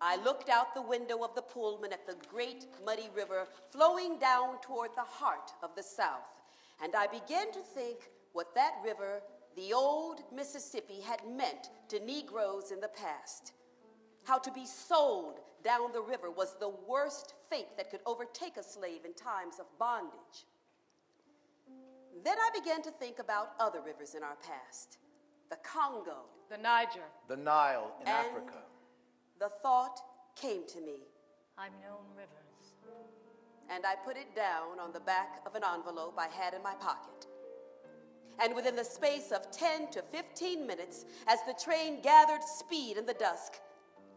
I looked out the window of the Pullman at the great muddy river flowing down toward the heart of the South, and I began to think what that river, the old Mississippi, had meant to Negroes in the past. How to be sold down the river was the worst fate that could overtake a slave in times of bondage. Then I began to think about other rivers in our past. The Congo. The Niger. The Nile in Africa. The thought came to me. I've known rivers. And I put it down on the back of an envelope I had in my pocket. And within the space of 10 to 15 minutes, as the train gathered speed in the dusk,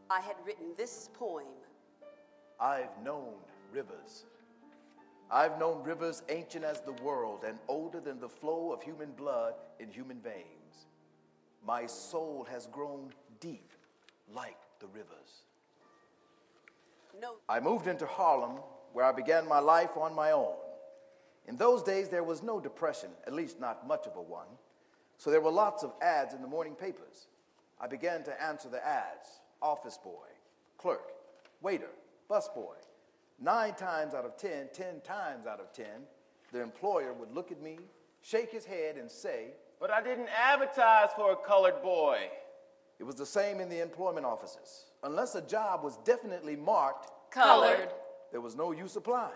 I had written this poem. I've known rivers. I've known rivers ancient as the world and older than the flow of human blood in human veins. My soul has grown deep like the rivers. No. I moved into Harlem, where I began my life on my own. In those days, there was no depression, at least not much of a one, so there were lots of ads in the morning papers. I began to answer the ads: office boy, clerk, waiter, busboy. 9 times out of 10, 10 times out of 10, the employer would look at me, shake his head, and say, "But I didn't advertise for a colored boy." It was the same in the employment offices. Unless a job was definitely marked Colored, there was no use applying.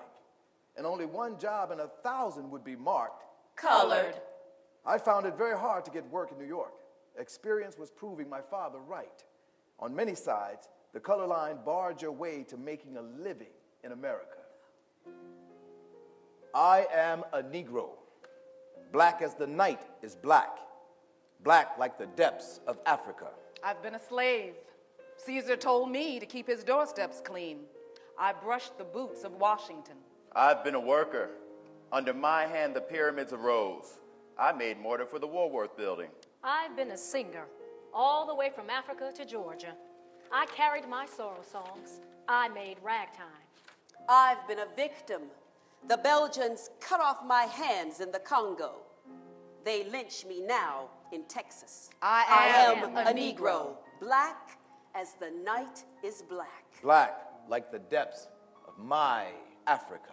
And only one job in 1,000 would be marked colored. I found it very hard to get work in New York. Experience was proving my father right. On many sides, the color line barred your way to making a living in America. I am a Negro. Black as the night is black. Black like the depths of Africa. I've been a slave. Caesar told me to keep his doorsteps clean. I brushed the boots of Washington. I've been a worker. Under my hand, the pyramids arose. I made mortar for the Woolworth building. I've been a singer, all the way from Africa to Georgia. I carried my sorrow songs. I made ragtime. I've been a victim. The Belgians cut off my hands in the Congo. They lynch me now in Texas. I am a Negro, black as the night is black. Black like the depths of my Africa.